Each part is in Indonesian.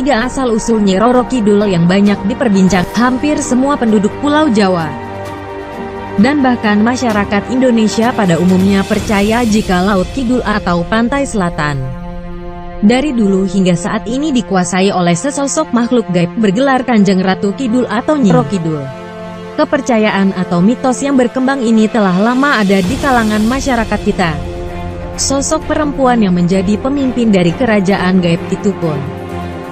3. Asal-usul Nyi Roro Kidul yang banyak diperbincang hampir semua penduduk Pulau Jawa dan bahkan masyarakat Indonesia pada umumnya percaya jika Laut Kidul atau Pantai Selatan dari dulu hingga saat ini dikuasai oleh sesosok makhluk gaib bergelar Kanjeng Ratu Kidul atau Nyi Roro Kidul. Kepercayaan atau mitos yang berkembang ini telah lama ada di kalangan masyarakat kita. Sosok perempuan yang menjadi pemimpin dari kerajaan gaib itu pun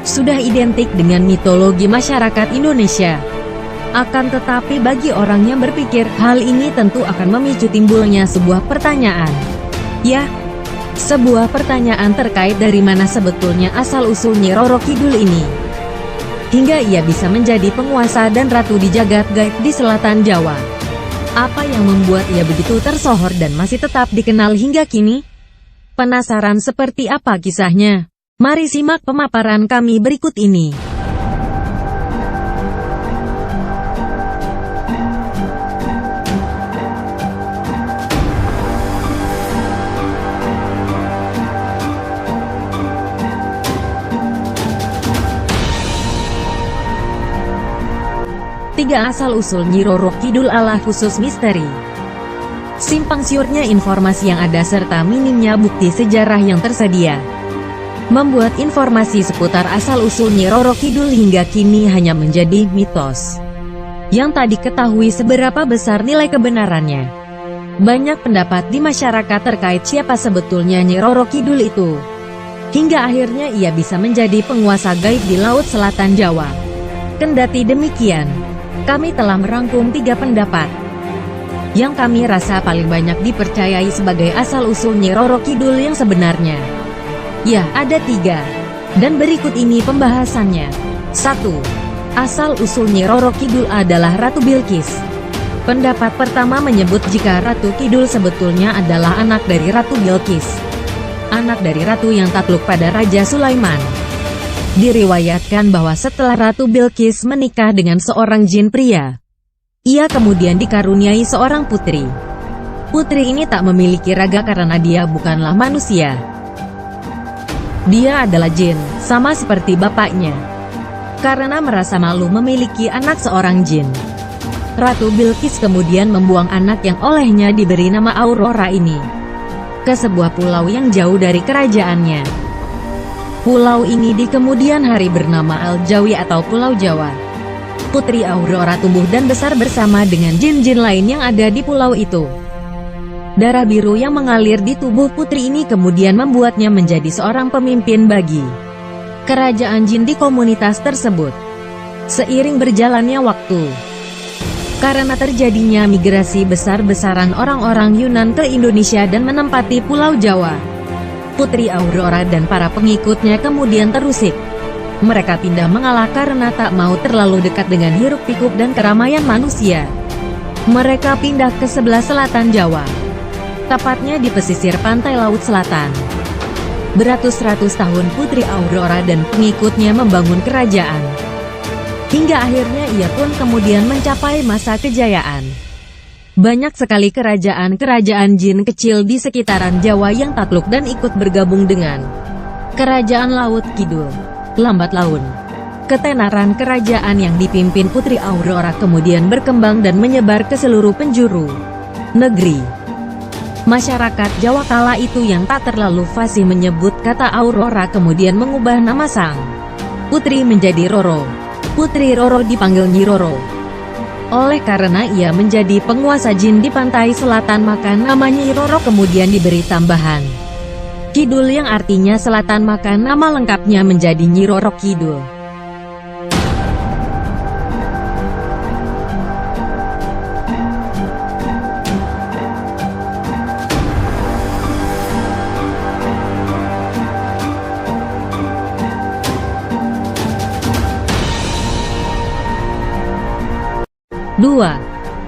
sudah identik dengan mitologi masyarakat Indonesia. Akan tetapi bagi orang yang berpikir, hal ini tentu akan memicu timbulnya sebuah pertanyaan. Ya, sebuah pertanyaan terkait dari mana sebetulnya asal-usul Nyi Roro Kidul ini, hingga ia bisa menjadi penguasa dan ratu di jagat gaib di selatan Jawa. Apa yang membuat ia begitu tersohor dan masih tetap dikenal hingga kini? Penasaran seperti apa kisahnya? Mari simak pemaparan kami berikut ini. Tiga. Asal-usul Nyi Roro Kidul ala khusus misteri. Simpang siurnya informasi yang ada serta minimnya bukti sejarah yang tersedia membuat informasi seputar asal-usul Nyi Roro Kidul hingga kini hanya menjadi mitos yang tak diketahui seberapa besar nilai kebenarannya. Banyak pendapat di masyarakat terkait siapa sebetulnya Nyi Roro Kidul itu, hingga akhirnya ia bisa menjadi penguasa gaib di Laut Selatan Jawa. Kendati demikian, kami telah merangkum 3 pendapat yang kami rasa paling banyak dipercayai sebagai asal-usul Nyi Roro Kidul yang sebenarnya. Ya, ada 3. Dan berikut ini pembahasannya. 1. Asal-usul Nyi Roro Kidul adalah Ratu Bilqis. Pendapat pertama menyebut jika Ratu Kidul sebetulnya adalah anak dari Ratu Bilqis, anak dari ratu yang takluk pada Raja Sulaiman. Diriwayatkan bahwa setelah Ratu Bilqis menikah dengan seorang jin pria, ia kemudian dikaruniai seorang putri. Putri ini tak memiliki raga karena dia bukanlah manusia. Dia adalah jin, sama seperti bapaknya. Karena merasa malu memiliki anak seorang jin, Ratu Bilqis kemudian membuang anak yang olehnya diberi nama Aurora ini ke sebuah pulau yang jauh dari kerajaannya. Pulau ini di kemudian hari bernama Al-Jawi atau Pulau Jawa. Putri Aurora tumbuh dan besar bersama dengan jin-jin lain yang ada di pulau itu. Darah biru yang mengalir di tubuh putri ini kemudian membuatnya menjadi seorang pemimpin bagi kerajaan jin di komunitas tersebut. Seiring berjalannya waktu, karena terjadinya migrasi besar-besaran orang-orang Yunan ke Indonesia dan menempati Pulau Jawa, Putri Aurora dan para pengikutnya kemudian terusik. Mereka pindah mengalah karena tak mau terlalu dekat dengan hiruk-pikuk dan keramaian manusia. Mereka pindah ke sebelah selatan Jawa, tepatnya di pesisir pantai Laut Selatan. Beratus-ratus tahun Putri Aurora dan pengikutnya membangun kerajaan, hingga akhirnya ia pun kemudian mencapai masa kejayaan. Banyak sekali kerajaan-kerajaan jin kecil di sekitaran Jawa yang takluk dan ikut bergabung dengan Kerajaan Laut Kidul. Lambat laun, ketenaran kerajaan yang dipimpin Putri Aurora kemudian berkembang dan menyebar ke seluruh penjuru negeri. Masyarakat Jawa kala itu yang tak terlalu fasih menyebut kata Aurora kemudian mengubah nama sang putri menjadi Roro. Putri Roro dipanggil Nyi Roro oleh karena ia menjadi penguasa jin di pantai selatan, maka nama Nyi Roro kemudian diberi tambahan Kidul yang artinya selatan, maka nama lengkapnya menjadi Nyi Roro Kidul. Dua.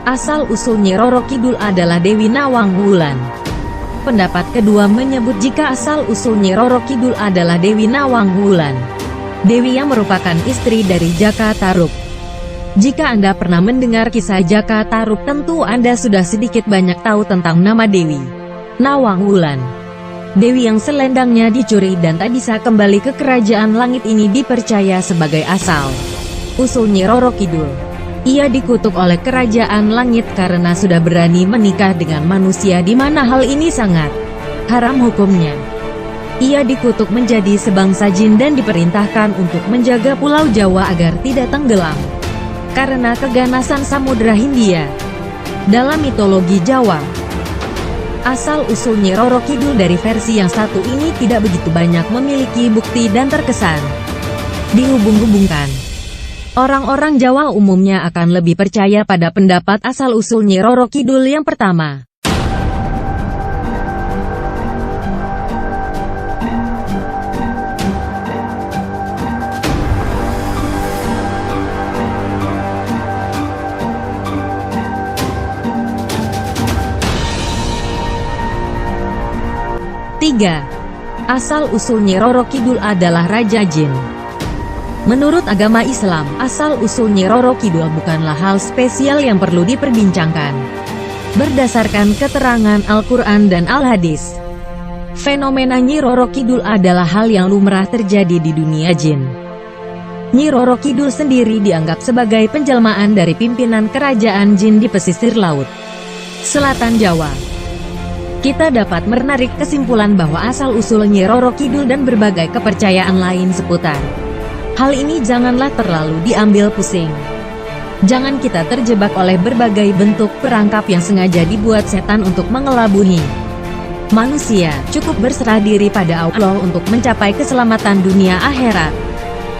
Asal-usul Nyi Roro Kidul adalah Dewi Nawang Wulan. Pendapat kedua menyebut jika asal-usul Nyi Roro Kidul adalah Dewi Nawang Wulan, Dewi yang merupakan istri dari Jaka Tarub. Jika Anda pernah mendengar kisah Jaka Tarub, tentu Anda sudah sedikit banyak tahu tentang nama Dewi Nawang Wulan. Dewi yang selendangnya dicuri dan tak bisa kembali ke kerajaan langit ini dipercaya sebagai asal usul Nyi Roro Kidul. Ia dikutuk oleh kerajaan langit karena sudah berani menikah dengan manusia di mana hal ini sangat haram hukumnya. Ia dikutuk menjadi sebangsa jin dan diperintahkan untuk menjaga Pulau Jawa agar tidak tenggelam karena keganasan Samudra Hindia. Dalam mitologi Jawa, asal-usul Nyi Roro Kidul dari versi yang satu ini tidak begitu banyak memiliki bukti dan terkesan dihubung-hubungkan. Orang-orang Jawa umumnya akan lebih percaya pada pendapat asal-usul Nyi Roro Kidul yang pertama. Tiga. Asal-usul Nyi Roro Kidul adalah Raja Jin. Menurut agama Islam, asal-usul Nyi Roro Kidul bukanlah hal spesial yang perlu diperbincangkan. Berdasarkan keterangan Al-Quran dan Al-Hadis, fenomena Nyi Roro Kidul adalah hal yang lumrah terjadi di dunia jin. Nyi Roro Kidul sendiri dianggap sebagai penjelmaan dari pimpinan kerajaan jin di pesisir laut selatan Jawa. Kita dapat menarik kesimpulan bahwa asal-usul Nyi Roro Kidul dan berbagai kepercayaan lain seputar hal ini janganlah terlalu diambil pusing. Jangan kita terjebak oleh berbagai bentuk perangkap yang sengaja dibuat setan untuk mengelabui manusia. Cukup berserah diri pada Allah untuk mencapai keselamatan dunia akhirat.